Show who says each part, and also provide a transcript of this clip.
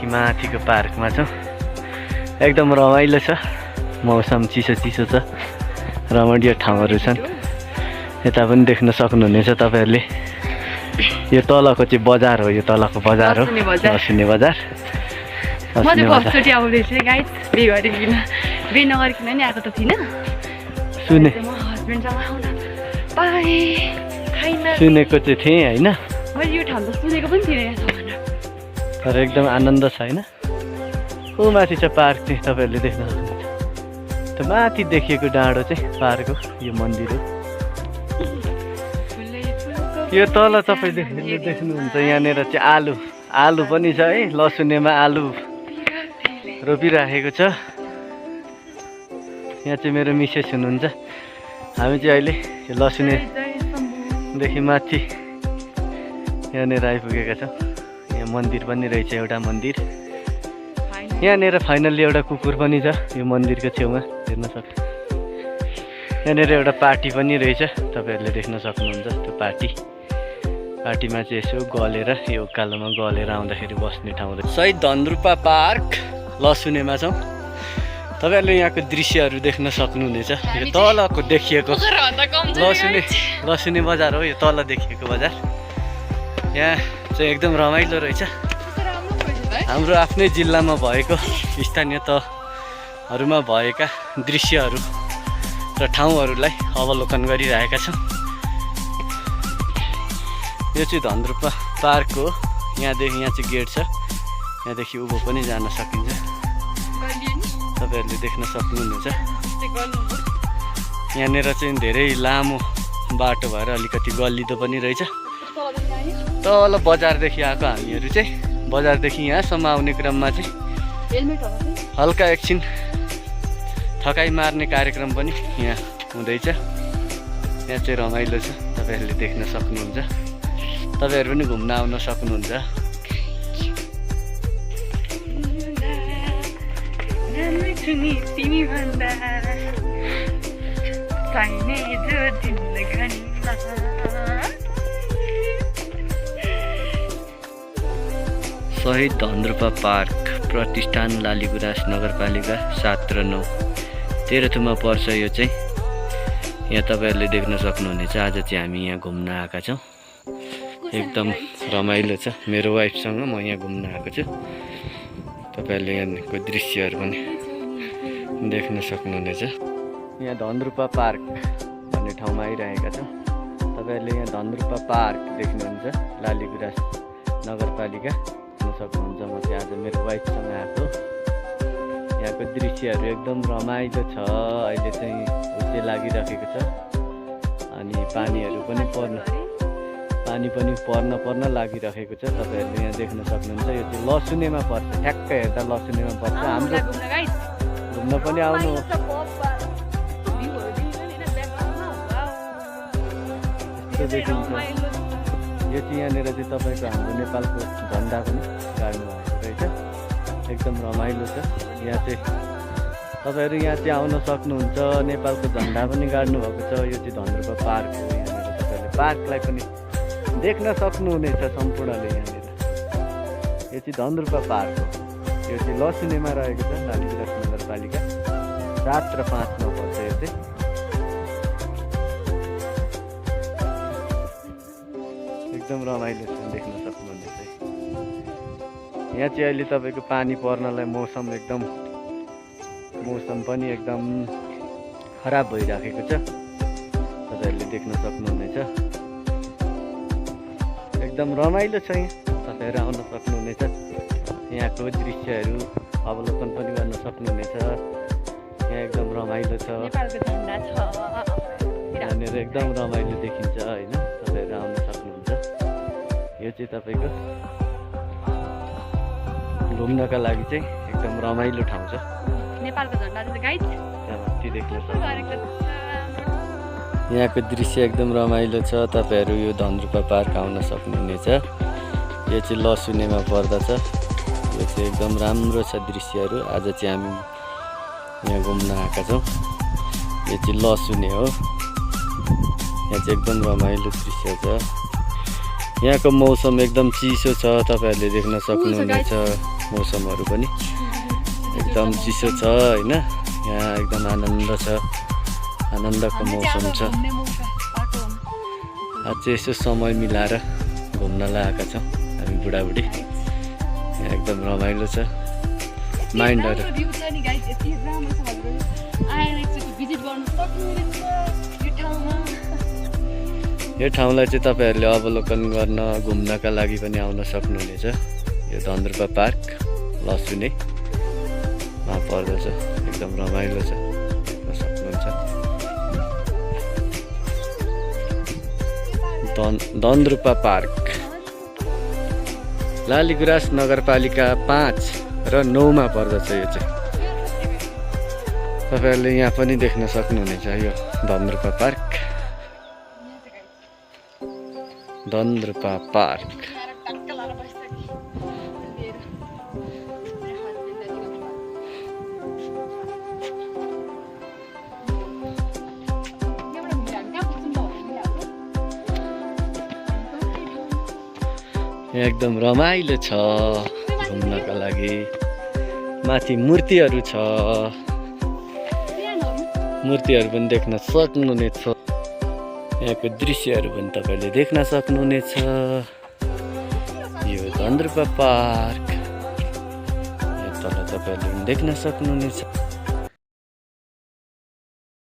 Speaker 1: देखि माथिको पार्कमा छौँ। एकदम रमाइलो छ, मौसम चिसो चिसो छ, रमणीय ठाउँहरू छन्। यता पनि देख्न सक्नुहुनेछ तपाईँहरूले। यो तलको चाहिँ बजार हो, यो तलको बजार हो लसुने बजार।
Speaker 2: म चाहिँ फर्स्टचोटि आउँदैछु गाइस, बे गरिकन बे नगरिकन नि आएको त थिइनँ।
Speaker 1: सुने
Speaker 2: म हस्बेन्डसँग आउन पाएँ,
Speaker 1: सुनेको चाहिँ थिएँ होइन,
Speaker 2: मैले यो ठाउँ त सुनेको पनि थिइनँ यहाँसम्म।
Speaker 1: तर एकदम आनन्द छ होइन। ऊ माथि छ पार्क चाहिँ तपाईँहरूले देख्न सक्नुहुन्छ। त्यो माथि देखिएको डाँडो चाहिँ पार्क हो, यो मन्दिर हो। यो तल तपाईँ देख्नुहुन्छ यहाँनिर चाहिँ आलु पनि छ है। लसुनेमा आलु रोपिराखेको छ। यहाँ चाहिँ मेरो मिसेस हुनुहुन्छ। हामी चाहिँ अहिले यो लसुनेदेखि माथि यहाँनिर आइपुगेका छौँ। यहाँ मन्दिर पनि रहेछ, एउटा मन्दिर। यहाँनिर फाइनल्ली एउटा कुकुर पनि छ यो मन्दिरको छेउमा, हेर्न सक्छ। यहाँनिर एउटा पार्टी पनि रहेछ, तपाईँहरूले देख्न सक्नुहुन्छ। त्यो पार्टीमा चाहिँ यसो गलेर यो उकालोमा गलेर आउँदाखेरि बस्ने ठाउँ रहेछ। शहीद धनरूपा पार्क लसुनेमा छौँ। तपाईँहरूले यहाँको दृश्यहरू देख्न सक्नुहुनेछ। यो तलको देखिएको लसुने बजार हो, यो तल देखिएको बजार। यहाँ चाहिँ एकदम रमाइलो रहेछ। हाम्रो आफ्नै जिल्लामा भएको स्थानीय तहहरूमा भएका दृश्यहरू र ठाउँहरूलाई अवलोकन गरिरहेका छौँ। यो चाहिँ धनरूपा पार्क हो। यहाँदेखि यहाँ चाहिँ गेट छ, यहाँदेखि उँभो पनि जान सकिन्छ। तपाईँहरूले देख्न सक्नुहुनेछ। यहाँनिर चाहिँ धेरै लामो बाटो भएर अलिकति गल्लिदो पनि रहेछ। तल बजारदेखि आएको हामीहरू चाहिँ बजारदेखि यहाँसम्म आउने क्रममा चाहिँ हल्का एकछिन थकाइ मार्ने कार्यक्रम पनि यहाँ हुँदैछ। यहाँ चाहिँ रमाइलो छ, तपाईँहरूले देख्न सक्नुहुन्छ। तपाईँहरू पनि घुम्न आउन सक्नुहुन्छ। शहीद धनरूपा पार्क प्रतिष्ठान लालीगुराँस नगरपालिका 7 र 9 तेह्रथुममा पर्छ। यो चाहिँ यहाँ तपाईँहरूले देख्न सक्नुहुनेछ। आज चाहिँ हामी यहाँ घुम्न आएका छौँ। एकदम रमाइलो छ। मेरो वाइफसँग म यहाँ घुम्न आएको छु। तपाईँहरूले यहाँको दृश्यहरू पनि देख्न सक्नुहुनेछ। यहाँ धनरूपा पार्क भन्ने ठाउँमा आइरहेका छौँ। तपाईँहरूले यहाँ धनरूपा पार्क देख्नुहुन्छ, लालीगुराँस नगरपालिका सक्नुहुन्छ। म चाहिँ आज मेरो वाइफसँग आएको। यहाँको दृश्यहरू एकदम रमाइलो छ। अहिले चाहिँ उसे लागिरहेको छ अनि पानी पनि पर्न लागिरहेको छ। तपाईँहरूले यहाँ देख्न सक्नुहुन्छ। यो चाहिँ लसुनेमा पर्छ, ठ्याक्कै हेर्दा लसुनेमा पर्छ। हाम्रो घुम्न पनि आउनु। यो चाहिँ यहाँनिर चाहिँ तपाईँको हाम्रो नेपालको झन्डा पनि गाड्नु भएको रहेछ। एकदम रमाइलो छ। यहाँ चाहिँ तपाईँहरू यहाँ चाहिँ आउन सक्नुहुन्छ। नेपालको झन्डा पनि गाड्नु भएको छ। यो चाहिँ धनरूपा पार्क हो। यहाँनिर तपाईँहरूले पार्कलाई पनि देख्न सक्नुहुनेछ सम्पूर्णले। यहाँनिर यो चाहिँ धनरूपा पार्क हो। यो चाहिँ लसुनेमा रहेको छ, लालीगुराँस नगरपालिका 7 र 5 मा पर्छ। यो चाहिँ एकदम रमाइलो छ, देख्न सक्नुहुनेछ। यहाँ चाहिँ अहिले तपाईँको पानी पर्नलाई मौसम पनि एकदम खराब भइराखेको छ। तपाईँहरूले देख्न सक्नुहुनेछ। एकदम रमाइलो छ। यहाँ तपाईँहरू आउन सक्नुहुनेछ। यहाँको दृश्यहरू अवलोकन पनि गर्न सक्नुहुनेछ। यहाँ एकदम रमाइलो छ। यहाँनिर एकदम रमाइलो देखिन्छ होइन। तपाईँहरू आउन सक्नुहुन्छ। यो चाहिँ तपाईँको घुम्नका लागि चाहिँ एकदम रमाइलो ठाउँ छ।
Speaker 2: नेपालको झन्डा गाइड
Speaker 1: देख्न सक्नुहुन्छ। यहाँको दृश्य एकदम रमाइलो छ। तपाईँहरू यो धनरूपा पार्क आउन सक्नुहुनेछ। यो चाहिँ लसुनेमा पर्दछ। यो चाहिँ एकदम राम्रो छ दृश्यहरू। आज चाहिँ हामी यहाँ घुम्न आएका छौँ। यो चाहिँ लसुने हो। यहाँ चाहिँ एकदम रमाइलो दृश्य छ। यहाँको मौसम एकदम चिसो छ, तपाईँहरूले देख्न सक्नुहुनेछ। मौसमहरू पनि एकदम चिसो छ होइन। यहाँ एकदम आनन्द छ, आनन्दको मौसम छ। आज चाहिँ यसो समय मिलाएर घुम्नलाई आएका छौँ हामी बुढाबुढी। यहाँ एकदम रमाइलो छ, माइन्डहरू। यो ठाउँलाई चाहिँ तपाईँहरूले अवलोकन गर्न घुम्नका लागि पनि आउन सक्नुहुनेछ। यो धन्द्रुपा पार्क लसुनेमा पर्दछ, एकदम रमाइलो छ, देख्न सक्नुहुन्छ। धन्द्रुपा पार्क लालीगुराँस नगरपालिका 5 र 9 मा पर्दछ। यो चाहिँ तपाईँहरूले यहाँ पनि देख्न सक्नुहुनेछ। यो धन्द्रुपा पार्क, धन्द्रुपा पार्क। एकदम रमाइलो छ घुम्नका लागि। माथि मूर्तिहरू छ, मूर्तिहरू पनि देख्न सक्नुहुनेछ। यहाँको दृश्यहरू पनि तपाईँले देख्न सक्नुहुनेछ। यो धन्द्रुपा पार्क यहाँ तल तपाईँहरूले पनि देख्न सक्नुहुनेछ।